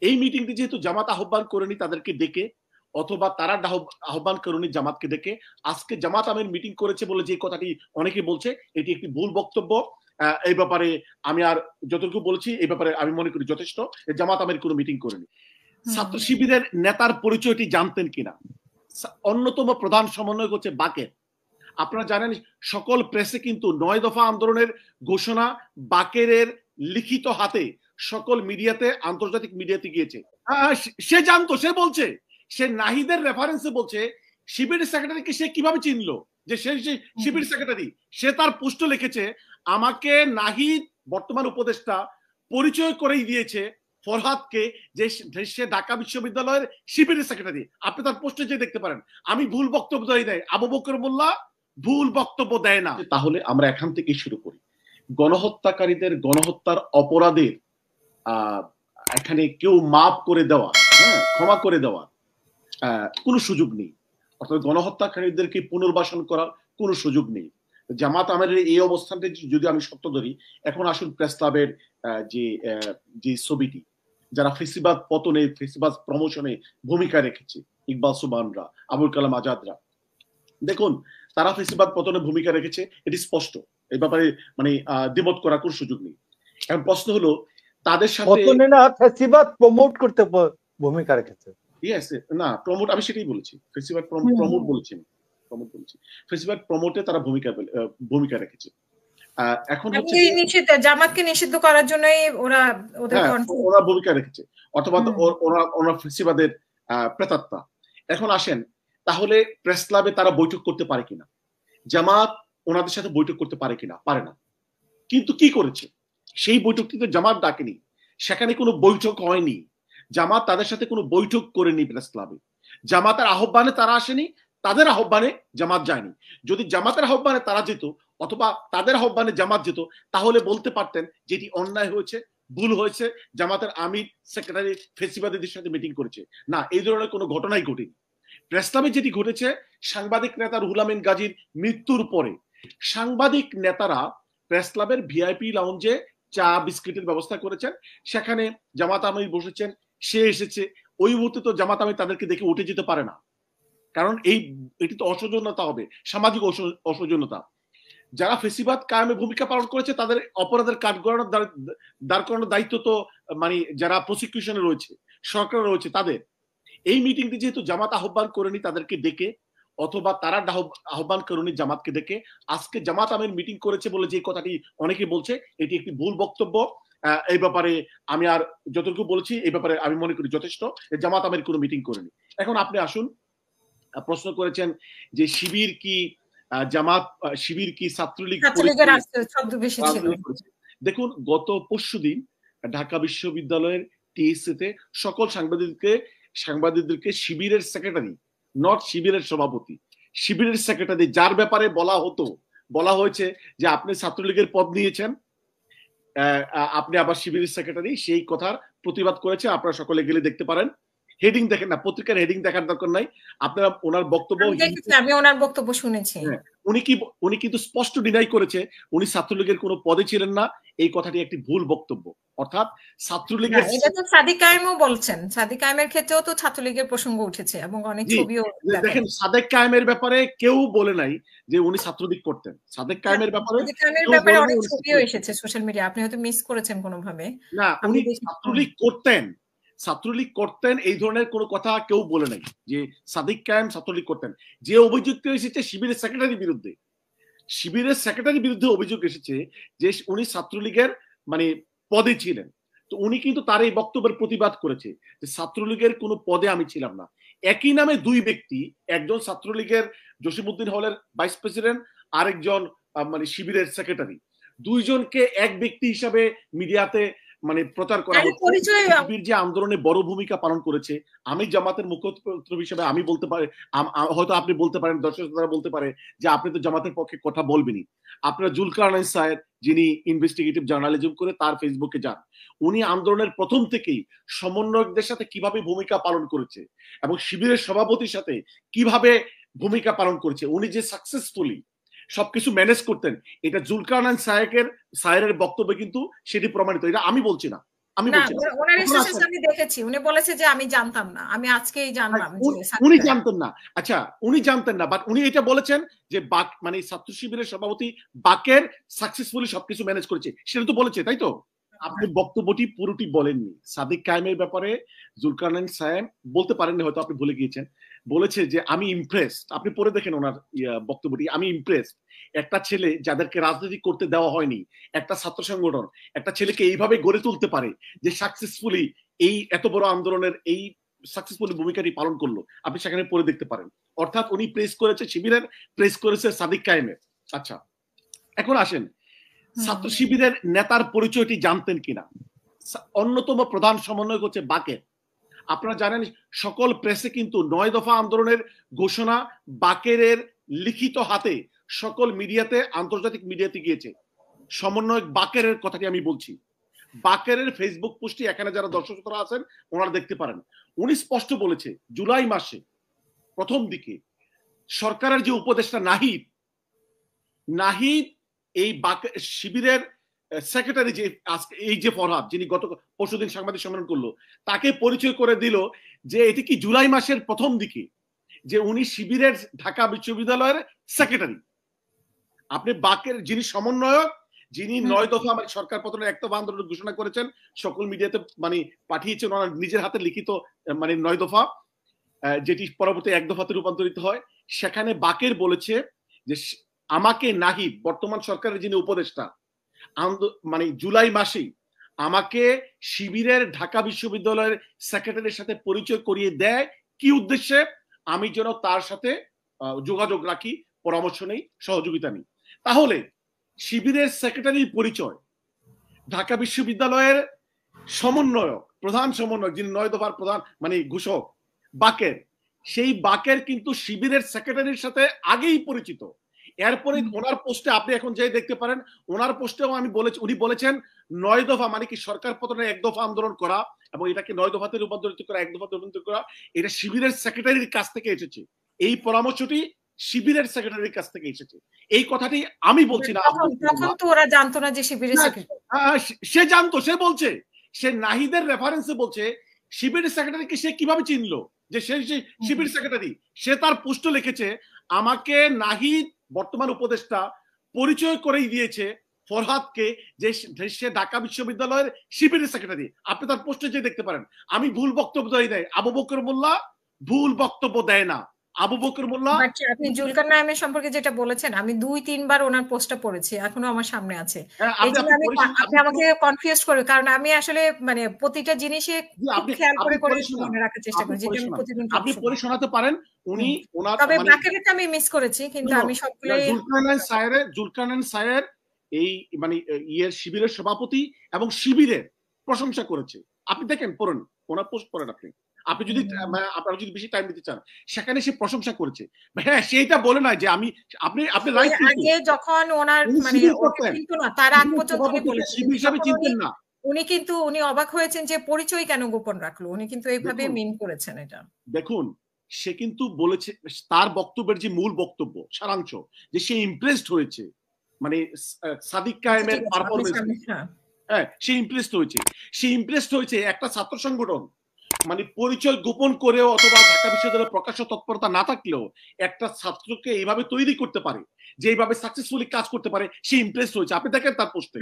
এই মিটিংটি যেহেতু জামাত আহ্বান করেনি তাদেরকে ডেকে, অথবা তারা আহ্বান করেনি জামাতকে ডেকে, আজকে জামাত আমির মিটিং করেছে বলে যে কথাটি অনেকে বলছে এটি একটি ভুল বক্তব্য। এই ব্যাপারে আমি আর যতটুকু বলেছি এই ব্যাপারে আমি মনে করি যথেষ্ট। জামাত আমির কোনো মিটিং করেনি। ছাত্র শিবিরের নেতার পরিচয়টি জানতেন কিনা? অন্যতম প্রধান সমন্বয়ক হচ্ছে বাকের। আপনারা জানেন সকল প্রেসে কিন্তু 9 দফা আন্দোলনের ঘোষণা বাকেরের লিখিত হাতে সকল মিডিয়াতে, আন্তর্জাতিক মিডিয়াতে গিয়েছে। সে জানতো, সে বলছে, সে নাহিদের রেফারেন্সে বলছে শিবির সেক্রেটারিকে সে কিভাবে চিনলো যে সে শিবির সেক্রেটারি। সে তার পোস্টে লিখেছে, আমাকে নাহিদ বর্তমান উপদেষ্টা পরিচয় করেই দিয়েছে ফরহাদকে যে সে ঢাকা বিশ্ববিদ্যালয়ের শিবিরের সেক্রেটারি। আপনি তার পোস্টে যে দেখতে পারেন। আমি ভুল বক্তব্য দেই নাই, আবু বকর মোল্লা ভুল বক্তব্য দেয় না। তাহলে আমরা এখান থেকে শুরু করি। গণহত্যাকারীদের, গণহত্যার অপরাধের এখানে কেউ মাফ করে দেওয়া, ক্ষমা করে দেওয়া কোনো সুযোগ নেই। অর্থাৎ গণহত্যাকারীদেরকে পুনর্বাসন করার কোনো সুযোগ নেই। জামাত আমিরের এই অবস্থানটা যদি আমি সত্য ধরি, এখন আসুন প্রেস ক্লাবের যে ছবিটি, যারা ফেসিবাদ পতনে, ফেসিবাদ প্রমোশনে ভূমিকা রেখেছে, ইকবাল সুবহানরা, আবুল কালাম আজাদরা, দেখুন তারা ফেসিবাদ পতনে ভূমিকা রেখেছে, এটি স্পষ্ট। এই ব্যাপারে মানে দ্বিমত করার কোনো সুযোগ নেই। এখন প্রশ্ন হলো তাদের সাথে ফেসিবাদ প্রমোট করতে ভূমিকা রেখেছে। না, প্রমোট আমি সেটাই বলেছি, ফেসিবাদ প্রমোট বলেছি, ফেসিবাদ প্রমোটে তারা ভূমিকা রেখেছে। এখন হচ্ছে জামাতকে নিষিদ্ধ করার জন্যই ওরা ভূমিকা রেখেছে, অথবা ওরা ফেসিবাদের প্রেতাত্মা। এখন আসেন, তাহলে প্রেস ক্লাবে তারা বৈঠক করতে পারে কিনা? জামাত ওনাদের সাথে বৈঠক করতে পারে কিনা? পারে না। কিন্তু কি করেছে? সেই বৈঠকটিতে জামাত ডাকেনি, সেখানে কোনো বৈঠক হয়নি। জামাত তাদের সাথে কোনো বৈঠক করেনি প্রেস ক্লাবে। জামাতের আহ্বানে তারা আসেনি, তাদের আহ্বানে জামাত যায়নি। যদি জামাতের আহ্বানে তারা যেত অথবা তাদের আহ্বানে জামাত যেত, তাহলে বলতে পারতেন যেটি অন্যায় হয়েছে, ভুল হয়েছে, জামাতের আমির সেক্রেটারি ফেসিবাদীদের সাথে মিটিং করেছে। না, এই ধরনের কোনো ঘটনাই ঘটেনি। প্রেস ক্লাবে যেটি ঘটেছে, সাংবাদিক নেতা রুহুল আমিন গাজীর মৃত্যুর পরে সাংবাদিক নেতারা প্রেস ক্লাবের ভিআইপি লাউঞ্জে চা বিস্কিটের ব্যবস্থা করেছেন, সেখানে জামাত আমির বসেছেন, সে এসেছে। ওই মুহূর্তে তো জামাত আমির তাদেরকে দেখে উঠে যেতে পারে না, কারণ এটি তো অসৌজন্যতা হবে, সামাজিক অসৌজন্যতা। যারা ফেসিবাদ কায়েমে ভূমিকা পালন করেছে তাদের অপরাধের কাঠগড়ানোর দাঁড় করানোর দায়িত্ব তো মানে যারা প্রসিকিউশনে রয়েছে, সরকার রয়েছে তাদের। এই মিটিংটি যেহেতু জামাত আহ্বান করেনি তাদেরকে ডেকে, অথবা তারা আহ্বান করেনি জামাতকে ডেকে, আজকে জামাত আমির মিটিং করেছে বলে যে কথাটি অনেকে বলছে এটি একটি ভুল বক্তব্য। এই ব্যাপারে আমি আর যতটুকু বলেছি এই ব্যাপারে আমি মনে করি যথেষ্ট। জামাত আমির কোনো মিটিং করেনি। এখন আপনি আসুন, প্রশ্ন করেছেন যে শিবির কি জামাত, শিবির কি ছাত্রলীগ? দেখুন, গত পরশুদিন ঢাকা বিশ্ববিদ্যালয়ের টিএসসিতে সকল সাংবাদিকদেরকে শিবিরের সেক্রেটারি, নট শিবিরের সভাপতি, শিবিরের সেক্রেটারি, যার ব্যাপারে বলা হয়েছে যে আপনি ছাত্রলীগের পদ নিয়েছেন, আপনি আবার শিবিরের সেক্রেটারি, সেই কথার প্রতিবাদ করেছে। আপনারা সকলে গেলে দেখতে পারেন। হেডিং দেখেন না, পত্রিকার হেডিং দেখার দরকার নাই, আপনারা ওনার বক্তব্য, আমি ওনার বক্তব্য শুনেছি। উনি কিন্তু স্পষ্ট ডিনাই করেছে উনি ছাত্রলীগের কোনো পদে ছিলেন না। এই কথাটি একটি ভুল বক্তব্য। অর্থাৎ ছাত্রলীগের, এটা তো সাদিক কায়েমও বলছেন, সাদিক কায়েমের ক্ষেত্রেও তো ছাত্রলীগের প্রসঙ্গ উঠেছে এবং অনেক ছবিও দেখেন। সাদেক কায়েমের ব্যাপারে কেউ বলে নাই যে উনি ছাত্রলীগ করতেন। সাদেক কায়েমের ব্যাপারে অনেক ছবিও এসেছে সোশ্যাল মিডিয়া, আপনি হয়তো মিস করেছেন কোনোভাবে। না, উনি ছাত্রলীগ করতেন এই ধরনের কোনো কথা কেউ বলে নাই যে সাদিক কায়েম ছাত্রলীগ করতেন। যে অভিযুক্ত এসেছে শিবিরের সেক্রেটারির বিরুদ্ধে অভিযোগ এসেছে যে উনি ছাত্রলীগের মানে পদে ছিলেন। তো উনি কিন্তু তার এই বক্তব্যের প্রতিবাদ করেছে যে ছাত্রলীগের কোনো পদে আমি ছিলাম না। একই নামে দুই ব্যক্তি, একজন ছাত্রলীগের জসিমউদ্দিন হলের ভাইস প্রেসিডেন্ট, আরেকজন মানে শিবিরের সেক্রেটারি, দুইজনকে এক ব্যক্তি হিসাবে মিডিয়াতে মানে প্রচার করা হচ্ছে। শিবির যে আন্দোলনে বড় ভূমিকা পালন করেছে, আমি জামাতের মুখপাত্র হিসেবে আমি বলতে পারি, হয়তো আপনি বলতে পারেন, দর্শকরা বলতে পারে যে আপনি তো জামাতের পক্ষে কথা বলবেনই। আপনারা জুলকারনাইন সাহেব, যিনি ইনভেস্টিগেটিভ জার্নালিজম করে, তার ফেসবুকে যান। উনি আন্দোলনের প্রথম থেকেই সমন্বয়কদের সাথে কিভাবে ভূমিকা পালন করেছে এবং শিবিরের সভাপতির সাথে কিভাবে ভূমিকা পালন করেছে, উনি যে সাকসেসফুলি সবকিছু ম্যানেজ করতেন, এটা জুলকারনাইন সাহেবের বক্তব্যে কিন্তু সেটি প্রমাণিত। এটা আমি বলছি না, আমি না, বলছি না। ওনার এখন স্ট্যাটাস আসেন, আমি দেখেছি। উনি বলেছে যে আমি জানতাম না। আমি আজকেই জানলাম যে উনি সাদিক জানতেন না। আচ্ছা, উনি জানতেন না, বাট উনি এটা বলেছেন যে মানে ছাত্র শিবিরের সভাপতি বাকের সাকসেসফুলি সবকিছু ম্যানেজ করেছে, সেটা তো বলেছে, তাই তো? আপনি বক্তব্যটি পুরোটি বলেননি। সাদিক কায়েমের ব্যাপারে জুলকারনাইন সায়েম বলতে পারেননি, হয়তো আপনি ভুলে গিয়েছেন। বলেছে যে আমি ইমপ্রেসড, আপনি পড়ে দেখেন ওনার বক্তব্যটি, আমি ইমপ্রেসড। একটা ছেলে যাদেরকে রাজনীতি করতে দেওয়া হয়নি, একটা ছাত্র সংগঠন একটা ছেলেকে এইভাবে গড়ে তুলতে পারে যে সাকসেসফুলি এই এত বড় আন্দোলনের এই সাকসেসফুলি ভূমিকাটি পালন করলো, আপনি সেখানে পড়ে দেখতে পারেন। অর্থাৎ উনি প্রেস করেছে শিবিরের, প্রেস করেছে সাদিক কায়েমের। আচ্ছা, এখন আসেন ছাত্র শিবিরের নেতার পরিচয়টি জানতেন কিনা। অন্যতম প্রধান সমন্বয়ক হচ্ছে বাকের। আপনারা জানেন সকল প্রেসে কিন্তু 9 দফা আন্দোলনের ঘোষণা বাকেরের লিখিত হাতে সকল মিডিয়াতে, আন্তর্জাতিক মিডিয়াতে গিয়েছে। সমন্বয়ক বাকেরের কথাটি আমি বলছি। বাকেরের ফেসবুক পোস্টটি এখানে যারা দর্শক শ্রোতারা আছেন ওনারা দেখতে পারেন। উনি স্পষ্ট বলেছে জুলাই মাসে প্রথম দিকে সরকারের যে উপদেষ্টা নাহিদ এই শিবিরের সেক্রেটারি যে আজকে এই যে ফরহাদ, যিনি গত পরশুদিন সাংবাদিক সম্মেলন করলো, তাকে পরিচয় করে দিল যে এটি কি জুলাই মাসের প্রথম দিকে যে উনি শিবিরের ঢাকা বিশ্ববিদ্যালয়ের সেক্রেটারি। আপনি বাকের যিনি সমন্বয়ক, যিনি 9 দফা মানে সরকার পতনের 1 দফা আন্দোলন ঘোষণা করেছেন, সকল মিডিয়াতে মানে পাঠিয়েছেন ওনার নিজের হাতে লিখিত মানে 9 দফা, যেটি পরবর্তী 1 দফাতে রূপান্তরিত হয়। সেখানে বাকের বলেছে যে আমাকে নাহিদ, বর্তমান সরকারের যিনি উপদেষ্টা, মানে জুলাই মাসেই আমাকে শিবিরের ঢাকা বিশ্ববিদ্যালয়ের সেক্রেটারির সাথে পরিচয় করিয়ে দেয়, কি উদ্দেশ্যে? আমি যেন তার সাথে যোগাযোগ রাখি, পরামর্শ নেই, সহযোগিতা নেই। তাহলে শিবিরের সেক্রেটারির পরিচয় ঢাকা বিশ্ববিদ্যালয়ের সমন্বয়ক, প্রধান সমন্বয়ক, যিনি 9 দফার প্রধান মানে ঘোষক বাকের, সেই বাকের কিন্তু শিবিরের সেক্রেটারির সাথে আগেই পরিচিত। এরপরে ওনার পোস্টে আপনি এখন যে দেখতে পারেন, ওনার পোস্টেও আমি বলেছি, উনি বলেছেন 9 দফা মানে কি সরকার পতনের 1 দফা আন্দোলন করা এবং এটাকে 9 দফাতে রূপান্তরিত করা, 1 দফাতে রূপান্তরিত করা, এটা শিবিরের সেক্রেটারির কাছ থেকে এসেছে। এই পরামর্শটি শিবিরের সেক্রেটারির কাছ থেকে এসেছে। এই কথাটি আমি বলছি না। তখন তো ওরা জানতো না যে শিবিরের সেক্রেটারি। সে জানতো, সে বলছে, সে নাহিদের রেফারেন্সে বলছে শিবিরের সেক্রেটারিকে সে কিভাবে চিনলো যে সে শিবির সেক্রেটারি। সে তার পোস্ট লিখেছে আমাকে নাহিদ বর্তমান উপদেষ্টা পরিচয় করেই দিয়েছে ফরহাদকে যে সে ঢাকা বিশ্ববিদ্যালয়ের শিবিরের সেক্রেটারি। আপনি তার পোস্টে যে দেখতে পারেন। আমি ভুল বক্তব্য দেই নাই, আবু বকর মোল্লা ভুল বক্তব্য দেয় না। আবু বকর মোল্লা, আপনি জুলকারনাইনের সম্পর্কে যেটা বলেছেন, আমি 2-3 বার ওনার পোস্টটা পড়েছি, এখনো আমার সামনে আছে। আপনি আমাকে কনফিউজ করে, কারণ আমি আসলে মানে প্রতিটা জিনিসে খেয়াল করে মনে রাখার চেষ্টা করি, যেটা আমি প্রতিদিন আপনি পড়ে শোনাতে পারেন। উনি ওনার তবে বাকেরটা আমি মিস করেছি, কিন্তু আমি সবগুলোই জুলকারনাইন সায়ের এই মানে শিবিরের সভাপতি এবং শিবিরের প্রশংসা করেছে। আপনি দেখেন, পড়েন ওনার পোস্ট, পড়েন আপনি যদি আপনারা যদি বেশি টাইম দিতে চান, সেখানে সে প্রশংসা করেছে। হ্যাঁ, সেইটা বলে না যে আমি আপনি রাইট, আগে যখন ওনার মানে কিন্তু না, তার আগ পর্যন্ত উনি অবাক হয়েছেন যে পরিচয় কেন গোপন রাখলো। উনি কিন্তু এইভাবে মিন করেছেন এটা। দেখুন, সে কিন্তু বলেছে তার বক্তব্যের যে মূল বক্তব্য সারাংশ, যে সে ইমপ্রেসড হয়েছে মানে সাদিক কায়েমের পারফরম্যান্স। হ্যাঁ, সে ইমপ্রেসড হয়েছে একটা ছাত্র সংগঠন মানে পরিচয় গোপন করেও অথবা ঢাকা বিশ্ববিদ্যালয়ের প্রকাশ্য তৎপরতা না থাকলেও একটা ছাত্রকে এইভাবে তৈরি করতে পারে, যে এইভাবে সাকসেসফুলি কাজ করতে পারে, সে ইমপ্রেসড হয়েছে। আপনি দেখেন তার পোস্টে।